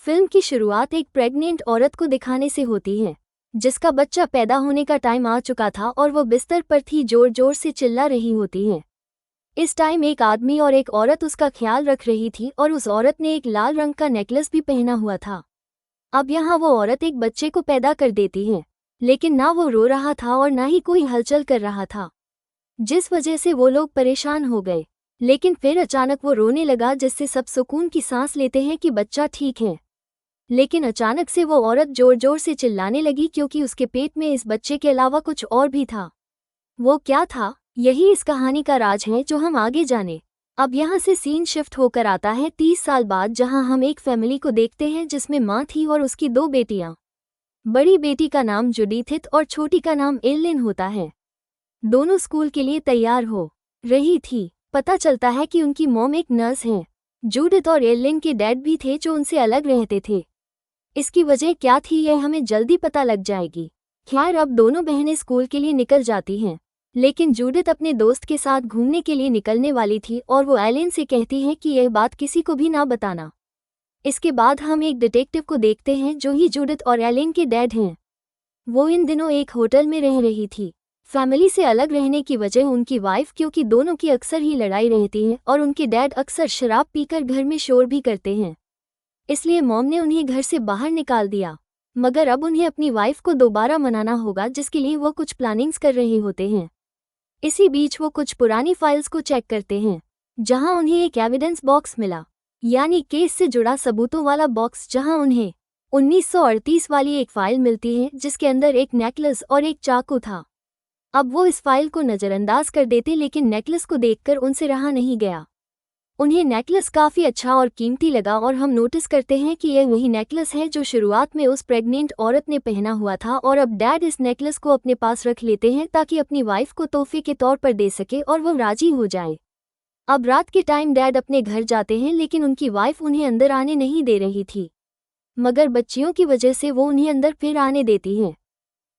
Film की शुरुआत एक प्रेग्नेंट औरत को दिखाने से होती है, जिसका बच्चा पैदा होने का टाइम आ चुका था और वो बिस्तर पर थी, जोर जोर से चिल्ला रही होती है। इस टाइम एक आदमी और एक औरत उसका ख्याल रख रही थी और उस औरत ने एक लाल रंग का नेकलेस भी पहना हुआ था। अब यहाँ वो औरत एक बच्चे को पैदा कर देती है, लेकिन ना वो रो रहा था और ना ही कोई हलचल कर रहा था, जिस वजह से वो लोग परेशान हो गए। लेकिन फिर अचानक वो रोने लगा, जिससे सब सुकून की सांस लेते हैं कि बच्चा ठीक है। लेकिन अचानक से वो औरत जोर जोर से चिल्लाने लगी, क्योंकि उसके पेट में इस बच्चे के अलावा कुछ और भी था। वो क्या था, यही इस कहानी का राज है जो हम आगे जाने। अब यहाँ से सीन शिफ्ट होकर आता है 30 साल बाद, जहाँ हम एक फैमिली को देखते हैं जिसमें माँ थी और उसकी 2 बेटियाँ। बड़ी बेटी का नाम जुडिथ और छोटी का नाम एलेन होता है। दोनों स्कूल के लिए तैयार हो रही थी। पता चलता है कि उनकी मॉम एक नर्स हैं। जुडिथ और एलेन के डैड भी थे जो उनसे अलग रहते थे। इसकी वजह क्या थी यह हमें जल्दी पता लग जाएगी। खैर, अब दोनों बहनें स्कूल के लिए निकल जाती हैं, लेकिन जूडिथ अपने दोस्त के साथ घूमने के लिए निकलने वाली थी और वो एलेन से कहती है कि यह बात किसी को भी ना बताना। इसके बाद हम एक डिटेक्टिव को देखते हैं जो ही जूडिथ और एलेन के डैड हैं। वो इन दिनों एक होटल में रह रही थी। फैमिली से अलग रहने की वजह उनकी वाइफ, क्योंकि दोनों की अक्सर ही लड़ाई रहती है और उनके डैड अक्सर शराब पीकर घर में शोर भी करते हैं, इसलिए मॉम ने उन्हें घर से बाहर निकाल दिया। मगर अब उन्हें अपनी वाइफ को दोबारा मनाना होगा, जिसके लिए वो कुछ प्लानिंग्स कर रहे होते हैं। इसी बीच वो कुछ पुरानी फाइल्स को चेक करते हैं, जहां उन्हें एक एविडेंस बॉक्स मिला, यानी केस से जुड़ा सबूतों वाला बॉक्स, जहां उन्हें 1938 वाली एक फाइल मिलती है जिसके अंदर एक नेकलेस और एक चाकू था। अब वो इस फाइल को नज़रअंदाज कर देते, लेकिन नेकलेस को देखकर उनसे रहा नहीं गया। उन्हें नेकलेस काफ़ी अच्छा और कीमती लगा और हम नोटिस करते हैं कि यह वही नेकलेस है जो शुरुआत में उस प्रेग्नेंट औरत ने पहना हुआ था। और अब डैड इस नेकलेस को अपने पास रख लेते हैं ताकि अपनी वाइफ को तोहफे के तौर पर दे सके और वो राजी हो जाए। अब रात के टाइम डैड अपने घर जाते हैं, लेकिन उनकी वाइफ उन्हें अंदर आने नहीं दे रही थी, मगर बच्चियों की वजह से वो उन्हें अंदर फिर आने देती हैं।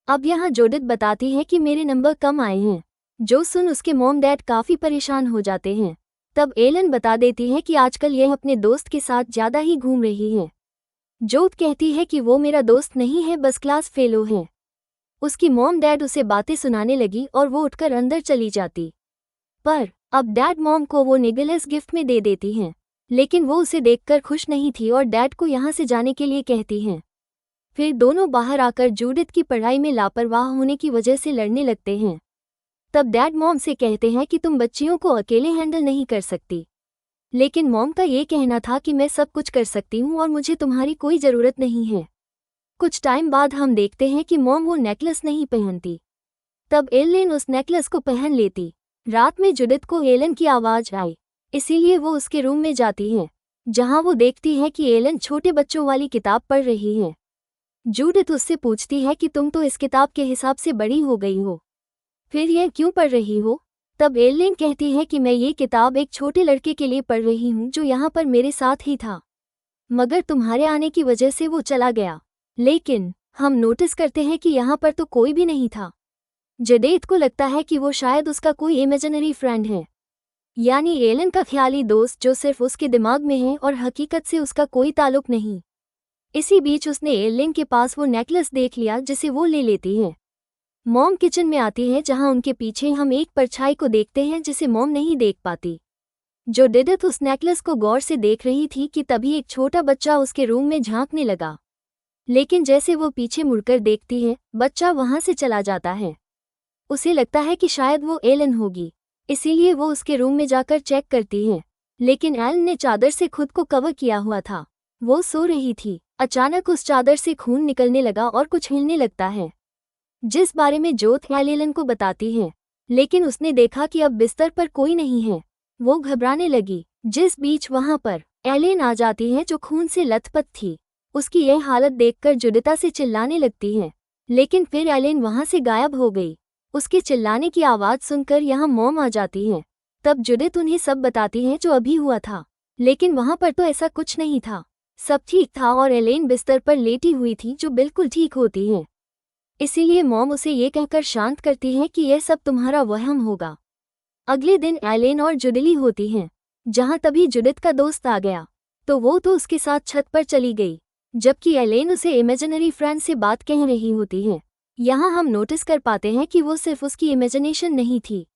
अब यहाँ जूडिथ बताती है कि मेरे नंबर कम आए हैं, जो सुन उसके मॉम डैड काफ़ी परेशान हो जाते हैं। तब एलन बता देती है कि आजकल यह अपने दोस्त के साथ ज़्यादा ही घूम रही है। जोत कहती है कि वो मेरा दोस्त नहीं है, बस क्लास फेलो है। उसकी मॉम डैड उसे बातें सुनाने लगी और वो उठकर अंदर चली जाती। पर अब डैड मॉम को वो नेकलेस गिफ्ट में दे देती हैं, लेकिन वो उसे देखकर खुश नहीं थी और डैड को यहाँ से जाने के लिए कहती हैं। फिर दोनों बाहर आकर जूडिथ की पढ़ाई में लापरवाह होने की वजह से लड़ने लगते हैं। तब डैड मॉम से कहते हैं कि तुम बच्चियों को अकेले हैंडल नहीं कर सकती, लेकिन मॉम का ये कहना था कि मैं सब कुछ कर सकती हूँ और मुझे तुम्हारी कोई ज़रूरत नहीं है। कुछ टाइम बाद हम देखते हैं कि मॉम वो नेकलेस नहीं पहनती। तब एलेन उस नेकलेस को पहन लेती। रात में जूडिथ को एलन की आवाज़ आई, इसीलिए वो उसके रूम में जाती है, जहाँ वो देखती है कि एलन छोटे बच्चों वाली किताब पढ़ रही है। जूडिथ उससे पूछती है कि तुम तो इस किताब के हिसाब से बड़ी हो गई हो, फिर यह क्यों पढ़ रही हो? तब एलेन कहती है कि मैं ये किताब एक छोटे लड़के के लिए पढ़ रही हूँ जो यहाँ पर मेरे साथ ही था, मगर तुम्हारे आने की वजह से वो चला गया। लेकिन हम नोटिस करते हैं कि यहाँ पर तो कोई भी नहीं था। जूडिथ को लगता है कि वो शायद उसका कोई इमेजिनरी फ्रेंड है, यानी एलन का ख्याली दोस्त जो सिर्फ उसके दिमाग में है और हकीकत से उसका कोई ताल्लुक नहीं। इसी बीच उसने एलेन के पास वो नेकलेस देख लिया, जिसे वो ले लेती है। मॉम किचन में आती है, जहां उनके पीछे हम एक परछाई को देखते हैं जिसे मॉम नहीं देख पाती। जूडिथ उस नेकलेस को गौर से देख रही थी कि तभी एक छोटा बच्चा उसके रूम में झांकने लगा, लेकिन जैसे वो पीछे मुड़कर देखती है, बच्चा वहां से चला जाता है। उसे लगता है कि शायद वो एलन होगी, इसीलिए वो उसके रूम में जाकर चेक करती है, लेकिन एलन ने चादर से खुद को कवर किया हुआ था। वो सो रही थी। अचानक उस चादर से खून निकलने लगा और कुछ हिलने लगता है, जिस बारे में जोत एलन को बताती है, लेकिन उसने देखा कि अब बिस्तर पर कोई नहीं है। वो घबराने लगी, जिस बीच वहां पर एलेन आ जाती है जो खून से लथपथ थी। उसकी यह हालत देखकर जूडिथ से चिल्लाने लगती है, लेकिन फिर एलेन वहां से गायब हो गई। उसके चिल्लाने की आवाज़ सुनकर यहाँ मॉम आ जाती है। तब जूडिथ उन्हें सब बताती है जो अभी हुआ था, लेकिन वहां पर तो ऐसा कुछ नहीं था, सब ठीक था और एलेन बिस्तर पर लेटी हुई थी, जो बिल्कुल ठीक होती है। इसीलिए मॉम उसे ये कहकर शांत करती है कि यह सब तुम्हारा वहम होगा। अगले दिन एलेन और जुडिली होती हैं, जहां तभी जूडिथ का दोस्त आ गया, तो वो तो उसके साथ छत पर चली गई। जबकि एलेन उसे इमेजिनरी फ्रेंड से बात कह रही होती है। यहाँ हम नोटिस कर पाते हैं कि वो सिर्फ उसकी इमेजिनेशन नहीं थी,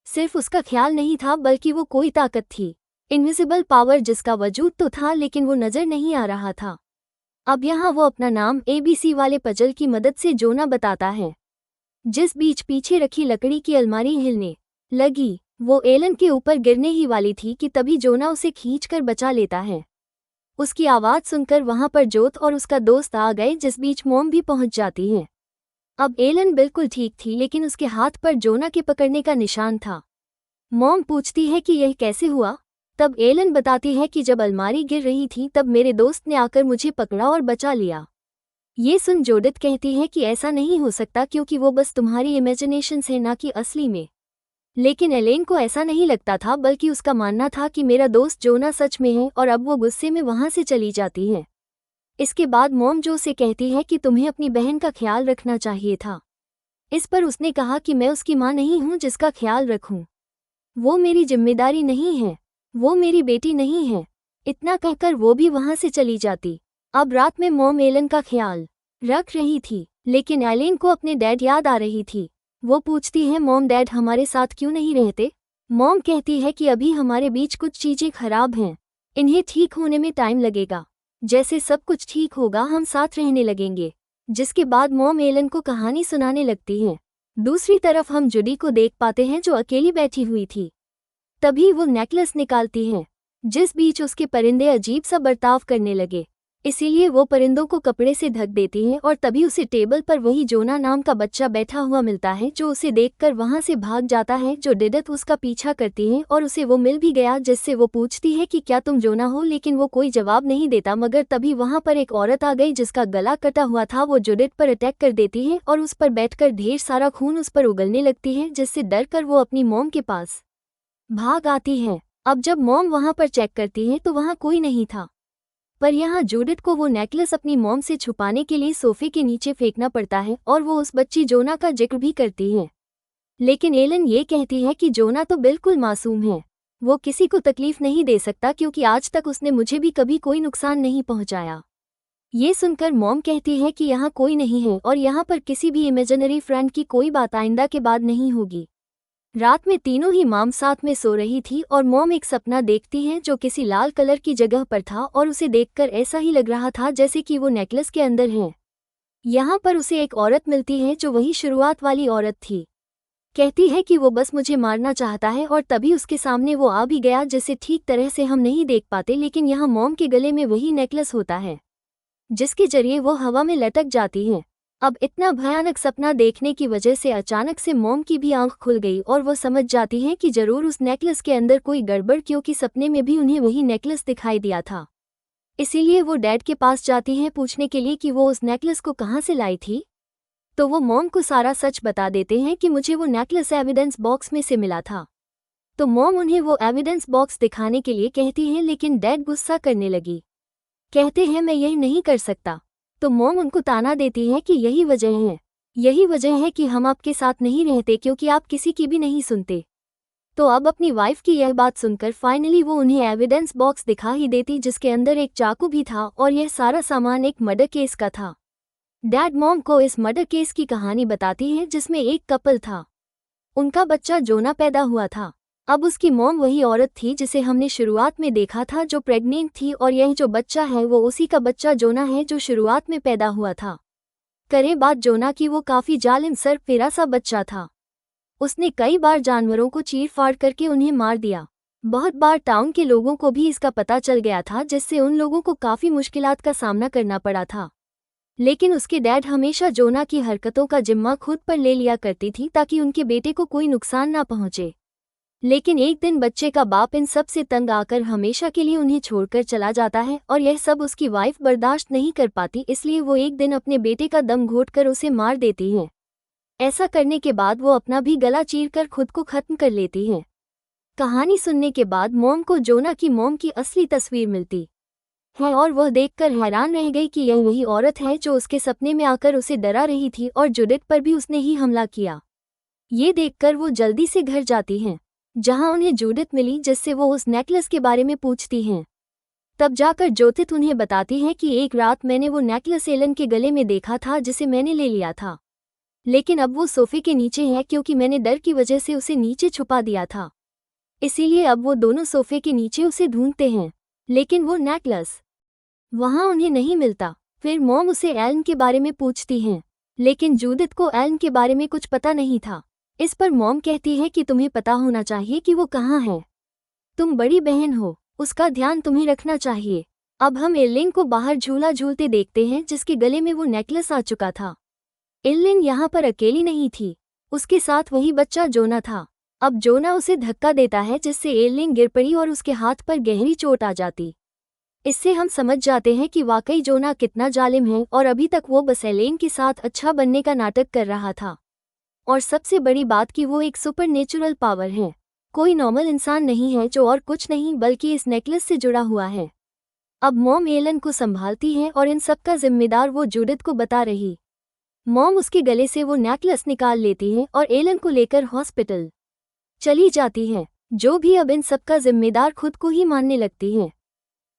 सिर्फ उसका ख्याल नहीं था, बल्कि वो कोई ताकत थी, इनविजिबल पावर, जिसका वजूद तो था लेकिन वो नजर नहीं आ रहा था। अब यहाँ वो अपना नाम ABC वाले पजल की मदद से जोना बताता है। जिस बीच पीछे रखी लकड़ी की अलमारी हिलने लगी, वो एलन के ऊपर गिरने ही वाली थी कि तभी जोना उसे खींचकर बचा लेता है। उसकी आवाज़ सुनकर वहां पर जोत और उसका दोस्त आ गए, जिस बीच मॉम भी पहुंच जाती है। अब एलन बिल्कुल ठीक थी, लेकिन उसके हाथ पर जोना के पकड़ने का निशान था। मॉम पूछती है कि यह कैसे हुआ। तब एलन बताती है कि जब अलमारी गिर रही थी तब मेरे दोस्त ने आकर मुझे पकड़ा और बचा लिया। ये सुन जोडिथ कहती है कि ऐसा नहीं हो सकता, क्योंकि वो बस तुम्हारी इमेजिनेशन है, ना कि असली में। लेकिन एलेन को ऐसा नहीं लगता था, बल्कि उसका मानना था कि मेरा दोस्त जोना सच में है, और अब वो गुस्से में वहां से चली जाती है। इसके बाद मॉम जो से कहती है कि तुम्हें अपनी बहन का ख्याल रखना चाहिए था। इस पर उसने कहा कि मैं उसकी माँ नहीं हूँ जिसका ख्याल रखूं। वो मेरी जिम्मेदारी नहीं है, वो मेरी बेटी नहीं है। इतना कहकर वो भी वहां से चली जाती। अब रात में मॉम एलन का ख्याल रख रही थी, लेकिन एलेन को अपने डैड याद आ रही थी। वो पूछती है, मॉम डैड हमारे साथ क्यों नहीं रहते? मॉम कहती है कि अभी हमारे बीच कुछ चीजें खराब हैं, इन्हें ठीक होने में टाइम लगेगा। जैसे सब कुछ ठीक होगा हम साथ रहने लगेंगे। जिसके बाद मॉम एलन को कहानी सुनाने लगती है। दूसरी तरफ हम जुडी को देख पाते हैं, जो अकेली बैठी हुई थी। तभी वो नेकलेस निकालती है, जिस बीच उसके परिंदे अजीब सा बर्ताव करने लगे। इसीलिए वो परिंदों को कपड़े से ढक देती है, और तभी उसे टेबल पर वही जोना नाम का बच्चा बैठा हुआ मिलता है, जो उसे देखकर वहां से भाग जाता है। जो डिडथ उसका पीछा करती है और उसे वो मिल भी गया, जिससे वो पूछती है कि क्या तुम जोना हो, लेकिन वो कोई जवाब नहीं देता। मगर तभी वहां पर एक औरत आ गई जिसका गला कटा हुआ था। वो जुडिथ पर अटैक कर देती है और उस पर बैठकर ढेर सारा खून उस पर उगलने लगती है, जिससे डर कर वो अपनी मॉम के पास भाग आती है। अब जब मॉम वहां पर चेक करती है तो वहां कोई नहीं था, पर यहाँ जूडिथ को वो नेकलेस अपनी मॉम से छुपाने के लिए सोफे के नीचे फेंकना पड़ता है, और वो उस बच्ची जोना का जिक्र भी करती है। लेकिन एलन ये कहती है कि जोना तो बिल्कुल मासूम है, वो किसी को तकलीफ नहीं दे सकता, क्योंकि आज तक उसने मुझे भी कभी कोई नुकसान नहीं पहुंचाया। ये सुनकर मॉम कहती है कि यहाँ कोई नहीं है, और यहाँ पर किसी भी इमेजिनरी फ्रेंड की कोई बात आइंदा के बाद नहीं होगी। रात में तीनों ही मॉम साथ में सो रही थी, और मॉम एक सपना देखती है जो किसी लाल कलर की जगह पर था, और उसे देखकर ऐसा ही लग रहा था जैसे कि वो नेकलेस के अंदर है। यहाँ पर उसे एक औरत मिलती है जो वही शुरुआत वाली औरत थी। कहती है कि वो बस मुझे मारना चाहता है, और तभी उसके सामने वो आ भी गया, जिसे ठीक तरह से हम नहीं देख पाते। लेकिन यहाँ मॉम के गले में वही नेकलेस होता है, जिसके जरिए वो हवा में लटक जाती है। अब इतना भयानक सपना देखने की वजह से अचानक से मॉम की भी आंख खुल गई, और वो समझ जाती है कि जरूर उस नेकलेस के अंदर कोई गड़बड़, क्योंकि सपने में भी उन्हें वही नेकलेस दिखाई दिया था। इसीलिए वो डैड के पास जाती हैं पूछने के लिए कि वो उस नेकलेस को कहाँ से लाई थी। तो वो मॉम को सारा सच बता देते हैं कि मुझे वो नेकलेस एविडेंस बॉक्स में से मिला था। तो मॉम उन्हें वो एविडेंस बॉक्स दिखाने के लिए कहती है, लेकिन डैड गुस्सा करने लगी। कहते हैं मैं यही नहीं कर सकता। तो मॉम उनको ताना देती है कि यही वजह है कि हम आपके साथ नहीं रहते, क्योंकि आप किसी की भी नहीं सुनते। तो अब अपनी वाइफ की यह बात सुनकर फाइनली वो उन्हें एविडेंस बॉक्स दिखा ही देती, जिसके अंदर एक चाकू भी था, और यह सारा सामान एक मर्डर केस का था। डैड मॉम को इस मर्डर केस की कहानी बताती है, जिसमें एक कपल था, उनका बच्चा जोना पैदा हुआ था। अब उसकी मॉम वही औरत थी जिसे हमने शुरुआत में देखा था, जो प्रेग्नेंट थी, और यह जो बच्चा है वो उसी का बच्चा जोना है, जो शुरुआत में पैदा हुआ था। करे बात जोना की, वो काफी जालिम सरफेरा सा बच्चा था। उसने कई बार जानवरों को चीर फाड़ करके उन्हें मार दिया। बहुत बार टाउन के लोगों को भी इसका पता चल गया था, जिससे उन लोगों को काफी मुश्किलात का सामना करना पड़ा था। लेकिन उसके डैड हमेशा जोना की हरकतों का जिम्मा खुद पर ले लिया करती थी, ताकि उनके बेटे को कोई नुकसान ना पहुंचे। लेकिन एक दिन बच्चे का बाप इन सब से तंग आकर हमेशा के लिए उन्हें छोड़कर चला जाता है, और यह सब उसकी वाइफ बर्दाश्त नहीं कर पाती। इसलिए वो एक दिन अपने बेटे का दम घोंटकर उसे मार देती है। ऐसा करने के बाद वो अपना भी गला चीरकर खुद को खत्म कर लेती है। कहानी सुनने के बाद मॉम को जोना की मॉम की असली तस्वीर मिलती है, और वह देखकर हैरान रह गई कि यह वही औरत है जो उसके सपने में आकर उसे डरा रही थी, और जुडिथ पर भी उसने ही हमला किया। ये देखकर वो जल्दी से घर जाती हैं, जहां उन्हें जूडिथ मिली, जिससे वो उस नेकलेस के बारे में पूछती हैं। तब जाकर ज्योतित उन्हें बताती है कि एक रात मैंने वो नेकलेस एलन के गले में देखा था जिसे मैंने ले लिया था, लेकिन अब वो सोफे के नीचे है क्योंकि मैंने डर की वजह से उसे नीचे छुपा दिया था। इसीलिए अब वो दोनों सोफे के नीचे उसे ढूंढते हैं, लेकिन वो नेकलेस वहां उन्हें नहीं मिलता। फिर मॉम उसे एलन के बारे में पूछती हैं, लेकिन जूडिथ को एलन के बारे में कुछ पता नहीं था। इस पर मॉम कहती है कि तुम्हें पता होना चाहिए कि वो कहाँ है। तुम बड़ी बहन हो, उसका ध्यान तुम्हें रखना चाहिए। अब हम एलिन को बाहर झूला झूलते देखते हैं जिसके गले में वो नेकलेस आ चुका था। एलिन यहाँ पर अकेली नहीं थी, उसके साथ वही बच्चा जोना था। अब जोना उसे धक्का देता है जिससे एलिन गिर पड़ी और उसके हाथ पर गहरी चोट आ जाती। इससे हम समझ जाते हैं कि वाकई जोना कितना जालिम है और अभी तक वो बस एलिन के साथ अच्छा बनने का नाटक कर रहा था। और सबसे बड़ी बात कि वो एक सुपरनेचुरल पावर है, कोई नॉर्मल इंसान नहीं है जो और कुछ नहीं बल्कि इस नेकलेस से जुड़ा हुआ है। अब मॉम एलन को संभालती है और इन सब का जिम्मेदार वो जूडिथ को बता रही। मॉम उसके गले से वो नेकलेस निकाल लेती है और एलन को लेकर हॉस्पिटल चली जाती है, जो भी अब इन सब का जिम्मेदार खुद को ही मानने लगती है।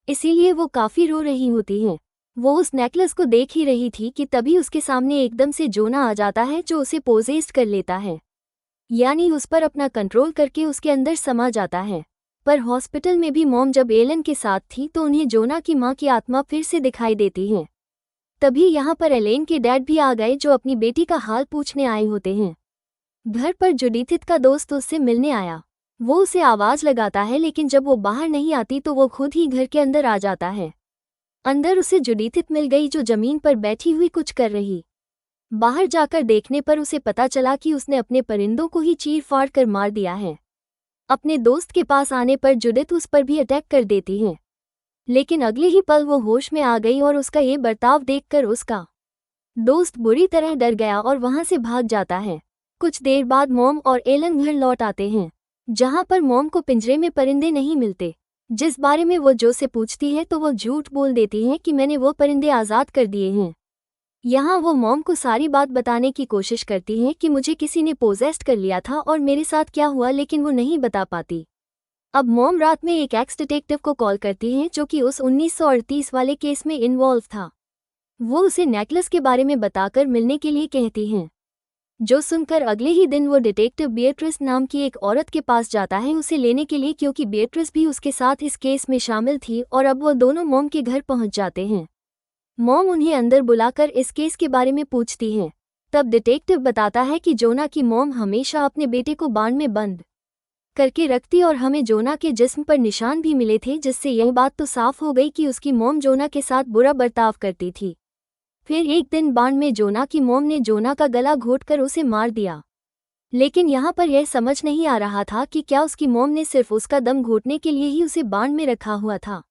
इसीलिए वो काफी रो रही होती है। वो उस नेकलेस को देख ही रही थी कि तभी उसके सामने एकदम से जोना आ जाता है जो उसे पोजेस्ट कर लेता है, यानी उस पर अपना कंट्रोल करके उसके अंदर समा जाता है। पर हॉस्पिटल में भी मॉम जब एलन के साथ थी तो उन्हें जोना की मां की आत्मा फिर से दिखाई देती है। तभी यहाँ पर एलेन के डैड भी आ गए जो अपनी बेटी का हाल पूछने आए होते हैं। घर पर जुडिथ का दोस्त उससे मिलने आया। वो उसे आवाज लगाता है, लेकिन जब वो बाहर नहीं आती तो वो खुद ही घर के अंदर आ जाता है। अंदर उसे जुडिथ मिल गई जो जमीन पर बैठी हुई कुछ कर रही। बाहर जाकर देखने पर उसे पता चला कि उसने अपने परिंदों को ही चीर फाड़ कर मार दिया है। अपने दोस्त के पास आने पर जुडिथ उस पर भी अटैक कर देती है, लेकिन अगले ही पल वो होश में आ गई और उसका ये बर्ताव देखकर उसका दोस्त बुरी तरह डर गया और वहां से भाग जाता है। कुछ देर बाद मॉम और एलन घर लौट आते हैं, जहां पर मॉम को पिंजरे में परिंदे नहीं मिलते, जिस बारे में वो जो से पूछती है तो वो झूठ बोल देती है कि मैंने वो परिंदे आज़ाद कर दिए हैं। यहाँ वो मॉम को सारी बात बताने की कोशिश करती है कि मुझे किसी ने पोजेस्ट कर लिया था और मेरे साथ क्या हुआ, लेकिन वो नहीं बता पाती। अब मॉम रात में एक एक्स डिटेक्टिव को कॉल करती है जो कि उस 1938 वाले केस में इन्वॉल्व था। वो उसे नेकलेस के बारे में बताकर मिलने के लिए कहती हैं, जो सुनकर अगले ही दिन वो डिटेक्टिव बिएट्रिस नाम की एक औरत के पास जाता है उसे लेने के लिए, क्योंकि बिएट्रिस भी उसके साथ इस केस में शामिल थी। और अब वो दोनों मॉम के घर पहुंच जाते हैं। मॉम उन्हें अंदर बुलाकर इस केस के बारे में पूछती है। तब डिटेक्टिव बताता है कि जोना की मॉम हमेशा अपने बेटे को बांड में बंद करके रखती और हमें जोना के जिस्म पर निशान भी मिले थे, जिससे यह बात तो साफ हो गई कि उसकी मॉम जोना के साथ बुरा बर्ताव करती थी। फिर एक दिन बांड में जोना की मॉम ने जोना का गला घोंटकर उसे मार दिया, लेकिन यहाँ पर यह समझ नहीं आ रहा था कि क्या उसकी मॉम ने सिर्फ उसका दम घोंटने के लिए ही उसे बांड में रखा हुआ था।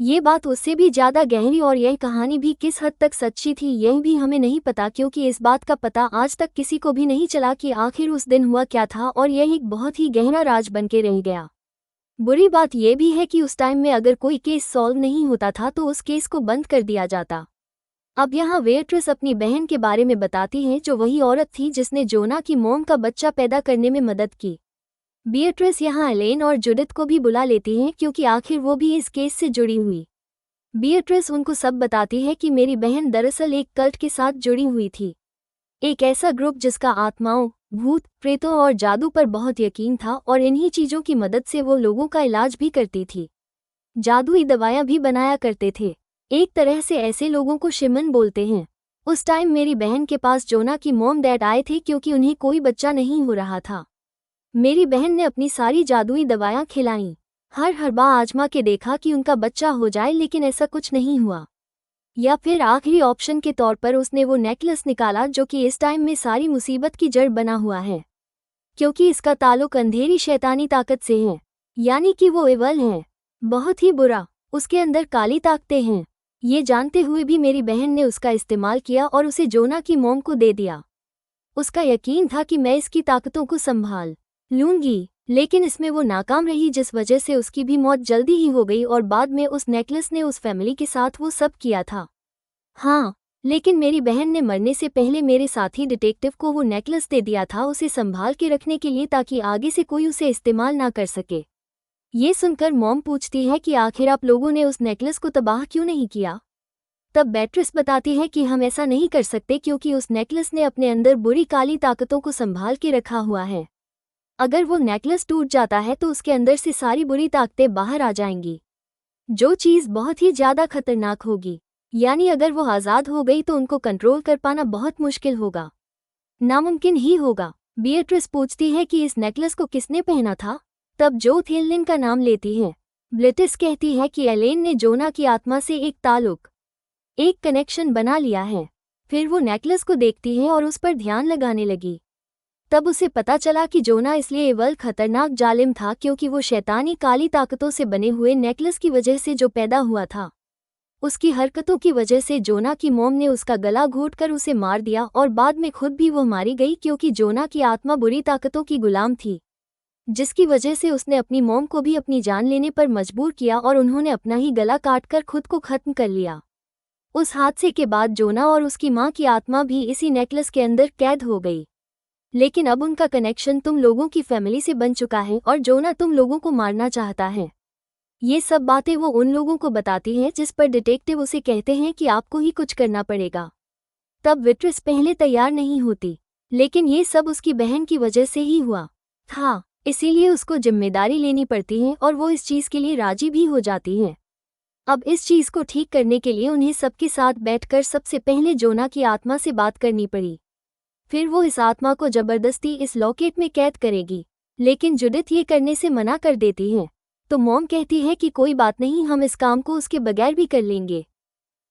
ये बात उससे भी ज़्यादा गहरी और यह कहानी भी किस हद तक सच्ची थी यह भी हमें नहीं पता, क्योंकि इस बात का पता आज तक किसी को भी नहीं चला कि आखिर उस दिन हुआ क्या था, और यह एक बहुत ही गहरा राज बनके रह गया। बुरी बात यह भी है कि उस टाइम में अगर कोई केस सॉल्व नहीं होता था तो उस केस को बंद कर दिया जाता। अब यहाँ बिएट्रिस अपनी बहन के बारे में बताती है, जो वही औरत थी जिसने जोना की मॉम का बच्चा पैदा करने में मदद की। बिएट्रिस यहाँ एलेन और जुडिथ को भी बुला लेती हैं, क्योंकि आखिर वो भी इस केस से जुड़ी हुई। बिएट्रिस उनको सब बताती है कि मेरी बहन दरअसल एक कल्ट के साथ जुड़ी हुई थी, एक ऐसा ग्रुप जिसका आत्माओं, भूत, प्रेतों और जादू पर बहुत यकीन था, और इन्हीं चीज़ों की मदद से वो लोगों का इलाज भी करती थी, जादुई दवायां भी बनाया करते थे। एक तरह से ऐसे लोगों को शिमन बोलते हैं। उस टाइम मेरी बहन के पास जोना की मॉम डैड आए थे, क्योंकि उन्हें कोई बच्चा नहीं हो रहा था। मेरी बहन ने अपनी सारी जादुई दवायां खिलाईं, हर बार आजमा के देखा कि उनका बच्चा हो जाए, लेकिन ऐसा कुछ नहीं हुआ। या फिर आखिरी ऑप्शन के तौर पर उसने वो नेकलेस निकाला जो कि इस टाइम में सारी मुसीबत की जड़ बना हुआ है, क्योंकि इसका ताल्लुक अंधेरी शैतानी ताकत से है, यानी कि वो एवल है, बहुत ही बुरा, उसके अंदर काली ताकतें हैं। ये जानते हुए भी मेरी बहन ने उसका इस्तेमाल किया और उसे जोना की मॉम को दे दिया। उसका यकीन था कि मैं इसकी ताकतों को संभाल लूंगी, लेकिन इसमें वो नाकाम रही, जिस वजह से उसकी भी मौत जल्दी ही हो गई। और बाद में उस नेकलेस ने उस फैमिली के साथ वो सब किया था। हाँ, लेकिन मेरी बहन ने मरने से पहले मेरे साथी डिटेक्टिव को वो नेकलेस दे दिया था, उसे संभाल के रखने के लिए, ताकि आगे से कोई उसे इस्तेमाल ना कर सके। ये सुनकर मॉम पूछती है कि आखिर आप लोगों ने उस नेकलेस को तबाह क्यों नहीं किया। तब बेट्रिस बताती है कि हम ऐसा नहीं कर सकते क्योंकि उस नेकलेस ने अपने अंदर बुरी काली ताकतों को संभाल के रखा हुआ है। अगर वो नेकलेस टूट जाता है तो उसके अंदर से सारी बुरी ताकतें बाहर आ जाएंगी, जो चीज़ बहुत ही ज़्यादा खतरनाक होगी। यानी अगर वो आज़ाद हो गई तो उनको कंट्रोल कर पाना बहुत मुश्किल होगा, नामुमकिन ही होगा। बिएट्रिस पूछती है कि इस नेकलेस को किसने पहना था। तब जो एलेन का नाम लेती है। ब्लिटिस कहती है कि एलेन ने जोना की आत्मा से एक कनेक्शन बना लिया है। फिर वो नेकलेस को देखती है और उस पर ध्यान लगाने लगी। तब उसे पता चला कि जोना इसलिए एवल खतरनाक जालिम था क्योंकि वो शैतानी काली ताकतों से बने हुए नेकलेस की वजह से जो पैदा हुआ था। उसकी हरकतों की वजह से जोना की मॉम ने उसका गला घोंटकर उसे मार दिया और बाद में खुद भी वो मारी गई क्योंकि जोना की आत्मा बुरी ताकतों की गुलाम थी, जिसकी वजह से उसने अपनी मॉम को भी अपनी जान लेने पर मजबूर किया और उन्होंने अपना ही गला काटकर खुद को खत्म कर लिया। उस हादसे के बाद जोना और उसकी मां की आत्मा भी इसी नेकलेस के अंदर कैद हो गई। लेकिन अब उनका कनेक्शन तुम लोगों की फैमिली से बन चुका है और जोना तुम लोगों को मारना चाहता है। ये सब बातें वो उन लोगों को बताती है, जिस पर डिटेक्टिव उसे कहते हैं कि आपको ही कुछ करना पड़ेगा। तब विट्रिस पहले तैयार नहीं होती, लेकिन ये सब उसकी बहन की वजह से ही हुआ था, इसीलिए उसको जिम्मेदारी लेनी पड़ती है और वो इस चीज़ के लिए राजी भी हो जाती है। अब इस चीज़ को ठीक करने के लिए उन्हें सबके साथ बैठकर सबसे पहले जोना की आत्मा से बात करनी पड़ी। फिर वो इस आत्मा को जबरदस्ती इस लॉकेट में कैद करेगी, लेकिन जुडिथ ये करने से मना कर देती है। तो मॉम कहती है कि कोई बात नहीं, हम इस काम को उसके बगैर भी कर लेंगे।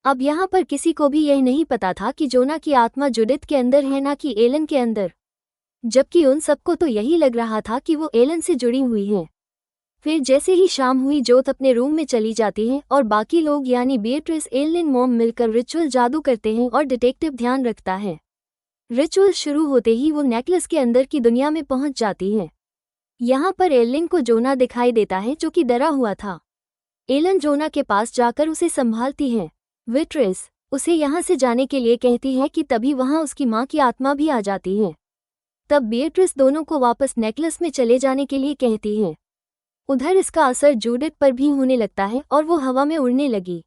अब यहाँ पर किसी को भी यह नहीं पता था कि जोना की आत्मा जुडिथ के अंदर है, ना कि एलन के अंदर, जबकि उन सबको तो यही लग रहा था कि वो एलन से जुड़ी हुई है। फिर जैसे ही शाम हुई, जोत अपने रूम में चली जाती है और बाकी लोग यानी बिएट्रिस, एलन, मॉम मिलकर रिचुअल जादू करते हैं और डिटेक्टिव ध्यान रखता है। रिचुअल शुरू होते ही वो नेकलेस के अंदर की दुनिया में पहुंच जाती है। यहाँ पर एलन को जोना दिखाई देता है जो कि डरा हुआ था। एलन जोना के पास जाकर उसे संभालती है। विट्रिस उसे यहाँ से जाने के लिए कहती है कि तभी वहाँ उसकी माँ की आत्मा भी आ जाती है। तब बिएट्रिस दोनों को वापस नेकलेस में चले जाने के लिए कहती है। उधर इसका असर जूडिथ पर भी होने लगता है और वो हवा में उड़ने लगी।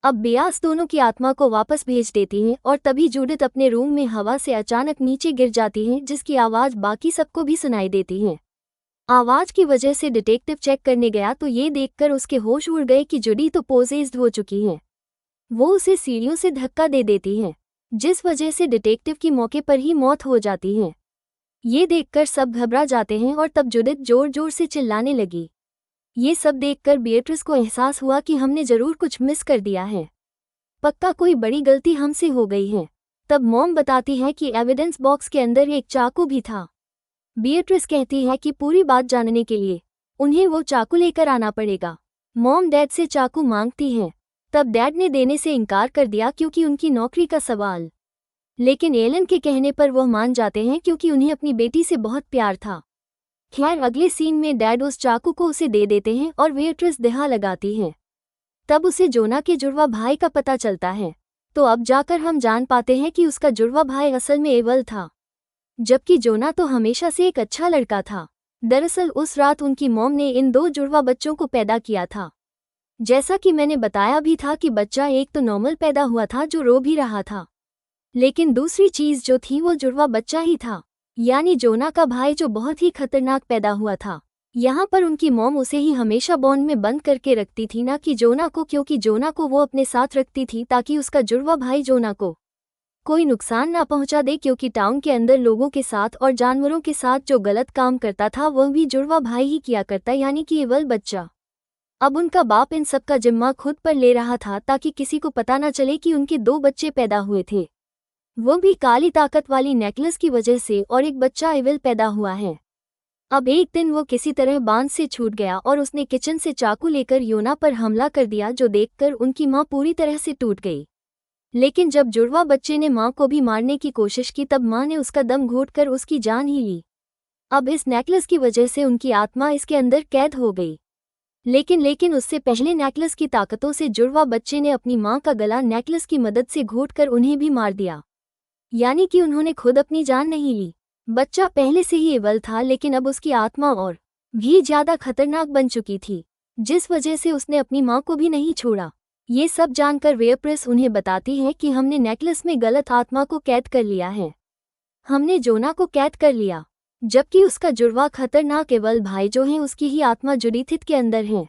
अब बियास दोनों की आत्मा को वापस भेज देती है और तभी जूडिथ अपने रूम में हवा से अचानक नीचे गिर जाती है, जिसकी आवाज़ बाकी सबको भी सुनाई देती है। आवाज़ की वजह से डिटेक्टिव चेक करने गया तो ये देखकर उसके होश उड़ गए कि जुडी तो पोजेस्ड हो चुकी है। वो उसे सीढ़ियों से धक्का दे देती है, जिस वजह से डिटेक्टिव की मौके पर ही मौत हो जाती है। ये देखकर सब घबरा जाते हैं और तब जुडिथ जोर जोर से चिल्लाने लगी। ये सब देखकर बिएट्रिस को एहसास हुआ कि हमने जरूर कुछ मिस कर दिया है, पक्का कोई बड़ी गलती हमसे हो गई है। तब मॉम बताती है कि एविडेंस बॉक्स के अंदर एक चाकू भी था। बिएट्रिस कहती है कि पूरी बात जानने के लिए उन्हें वो चाकू लेकर आना पड़ेगा। मॉम डैड से चाकू मांगती है, तब डैड ने देने से इनकार कर दिया क्योंकि उनकी नौकरी का सवाल। लेकिन एलन के कहने पर वह मान जाते हैं क्योंकि उन्हें अपनी बेटी से बहुत प्यार था। खैर अगले सीन में डैड उस चाकू को उसे दे देते हैं और बिएट्रिस देहा लगाती है। तब उसे जोना के जुड़वा भाई का पता चलता है। तो अब जाकर हम जान पाते हैं कि उसका जुड़वा भाई असल में एवल था, जबकि जोना तो हमेशा से एक अच्छा लड़का था। दरअसल उस रात उनकी मॉम ने इन दो जुड़वा बच्चों को पैदा किया था। जैसा कि मैंने बताया भी था कि बच्चा एक तो नॉर्मल पैदा हुआ था जो रो भी रहा था, लेकिन दूसरी चीज़ जो थी वो जुड़वा बच्चा ही था, यानी जोना का भाई जो बहुत ही खतरनाक पैदा हुआ था। यहाँ पर उनकी मॉम उसे ही हमेशा बॉन्ड में बंद करके रखती थी, ना कि जोना को, क्योंकि जोना को वो अपने साथ रखती थी ताकि उसका जुड़वा भाई जोना को कोई नुकसान ना पहुंचा दे, क्योंकि टाउन के अंदर लोगों के साथ और जानवरों के साथ जो गलत काम करता था वह भी जुड़वा भाई ही किया करता, यानी कि एवल बच्चा। अब उनका बाप इन सब का जिम्मा खुद पर ले रहा था ताकि किसी को पता ना चले कि उनके दो बच्चे पैदा हुए थे, वो भी काली ताकत वाली नेकलेस की वजह से, और एक बच्चा एविल पैदा हुआ है। अब एक दिन वो किसी तरह बांध से छूट गया और उसने किचन से चाकू लेकर योना पर हमला कर दिया, जो देखकर उनकी माँ पूरी तरह से टूट गई। लेकिन जब जुड़वा बच्चे ने माँ को भी मारने की कोशिश की तब माँ ने उसका दम घोंटकर उसकी जान ही ली। अब इस नेकलेस की वजह से उनकी आत्मा इसके अंदर कैद हो गई। लेकिन उससे पहले नेकलेस की ताकतों से जुड़वा बच्चे ने अपनी माँ का गला नेकलेस की मदद से घोंटकर उन्हें भी मार दिया, यानी कि उन्होंने खुद अपनी जान नहीं ली। बच्चा पहले से ही एवल था, लेकिन अब उसकी आत्मा और भी ज्यादा खतरनाक बन चुकी थी, जिस वजह से उसने अपनी माँ को भी नहीं छोड़ा। ये सब जानकर वेयरप्रेस उन्हें बताती है कि हमने नेकलेस में गलत आत्मा को कैद कर लिया है। हमने जोना को कैद कर लिया, जबकि उसका जुड़वा खतरनाक एवल भाई जो है उसकी ही आत्मा जुडीथित के अंदर है।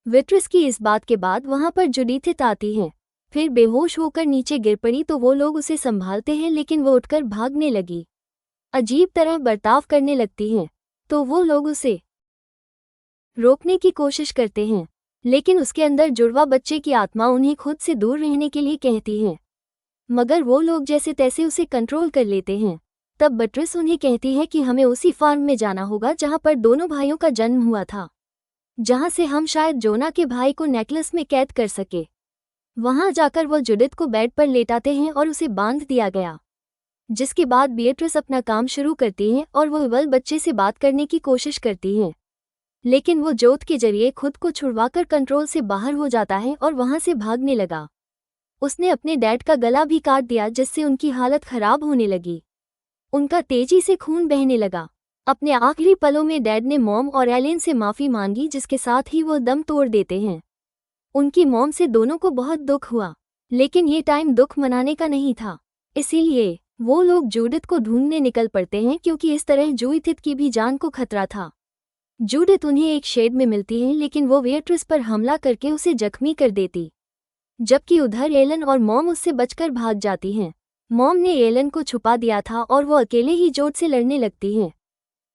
विट्रिस की इस बात के बाद वहां पर जुडीथित आती है, फिर बेहोश होकर नीचे गिर पड़ी तो वो लोग उसे संभालते हैं, लेकिन वो उठकर भागने लगी, अजीब तरह बर्ताव करने लगती है। तो वो लोग उसे रोकने की कोशिश करते हैं, लेकिन उसके अंदर जुड़वा बच्चे की आत्मा उन्हें खुद से दूर रहने के लिए कहती है, मगर वो लोग जैसे तैसे उसे कंट्रोल कर लेते हैं। तब बट्रिस उन्हें कहती है कि हमें उसी फार्म में जाना होगा जहां पर दोनों भाइयों का जन्म हुआ था, जहां से हम शायद जोना के भाई को नेकलेस में कैद कर सके। वहां जाकर वो जुडिथ को बेड पर लेटाते हैं और उसे बांध दिया गया, जिसके बाद बिएट्रिस अपना काम शुरू करती है और वो एवल बच्चे से बात करने की कोशिश करती है, लेकिन वो जोत के जरिए खुद को छुड़वाकर कंट्रोल से बाहर हो जाता है और वहां से भागने लगा। उसने अपने डैड का गला भी काट दिया, जिससे उनकी हालत खराब होने लगी, उनका तेजी से खून बहने लगा। अपने आखिरी पलों में डैड ने मॉम और एलेन से माफ़ी मांगी, जिसके साथ ही वो दम तोड़ देते हैं। उनकी मॉम से दोनों को बहुत दुख हुआ, लेकिन ये टाइम दुख मनाने का नहीं था, इसीलिए वो लोग जूडिथ को ढूंढने निकल पड़ते हैं, क्योंकि इस तरह जूडिथ की भी जान को खतरा था। जूडिथ उन्हें एक शेड में मिलती है, लेकिन वो वेयरट्रेस पर हमला करके उसे जख्मी कर देती, जबकि उधर एलन और मॉम उससे बचकर भाग जाती हैं। मॉम ने एलन को छुपा दिया था और वो अकेले ही जोट से लड़ने लगती है।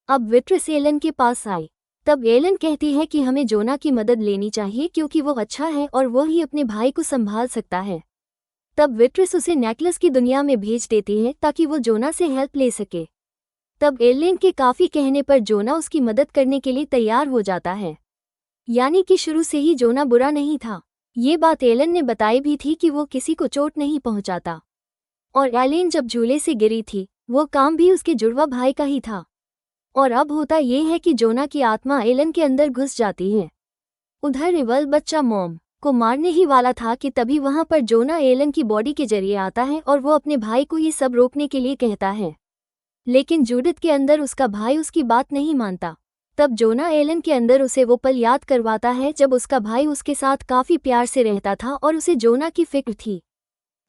अब विट्रिस एलन के पास आई, तब एलन कहती है कि हमें जोना की मदद लेनी चाहिए, क्योंकि वो अच्छा है और वो ही अपने भाई को संभाल सकता है। तब विट्रिस उसे नेकलेस की दुनिया में भेज देती है ताकि वो जोना से हेल्प ले सके। तब एलन के काफ़ी कहने पर जोना उसकी मदद करने के लिए तैयार हो जाता है, यानी कि शुरू से ही जोना बुरा नहीं था। ये बात एलन ने बताई भी थी कि वो किसी को चोट नहीं पहुंचाता, और एलेन जब झूले से गिरी थी वो काम भी उसके जुड़वा भाई का ही था। और अब होता ये है कि जोना की आत्मा एलन के अंदर घुस जाती है। उधर एवल बच्चा मॉम को मारने ही वाला था कि तभी वहां पर जोना एलन की बॉडी के जरिए आता है और वो अपने भाई को ये सब रोकने के लिए कहता है, लेकिन जूडिथ के अंदर उसका भाई उसकी बात नहीं मानता। तब जोना एलन के अंदर उसे वो पल याद करवाता है जब उसका भाई उसके साथ काफ़ी प्यार से रहता था और उसे जोना की फिक्र थी।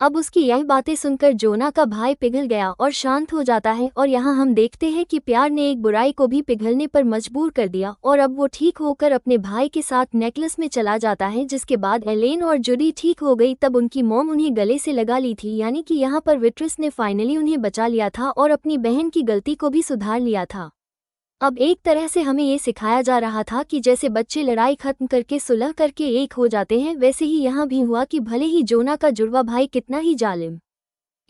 अब उसकी यह बातें सुनकर जोना का भाई पिघल गया और शांत हो जाता है, और यहाँ हम देखते हैं कि प्यार ने एक बुराई को भी पिघलने पर मजबूर कर दिया और अब वो ठीक होकर अपने भाई के साथ नेकलेस में चला जाता है। जिसके बाद एलेन और जुडी ठीक हो गई, तब उनकी मॉम उन्हें गले से लगा ली थी, यानी कि यहाँ पर विट्रिस ने फाइनली उन्हें बचा लिया था और अपनी बहन की गलती को भी सुधार लिया था। अब एक तरह से हमें ये सिखाया जा रहा था कि जैसे बच्चे लड़ाई खत्म करके सुलह करके एक हो जाते हैं, वैसे ही यहाँ भी हुआ कि भले ही जोना का जुड़वा भाई कितना ही जालिम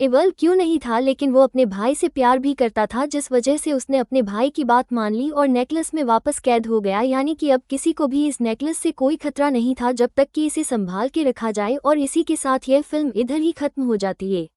एवल क्यों नहीं था, लेकिन वो अपने भाई से प्यार भी करता था, जिस वजह से उसने अपने भाई की बात मान ली और नेकलेस में वापस कैद हो गया। यानी कि अब किसी को भी इस नेकलेस से कोई खतरा नहीं था जब तक कि इसे संभाल के रखा जाए। और इसी के साथ यह फिल्म इधर ही खत्म हो जाती है।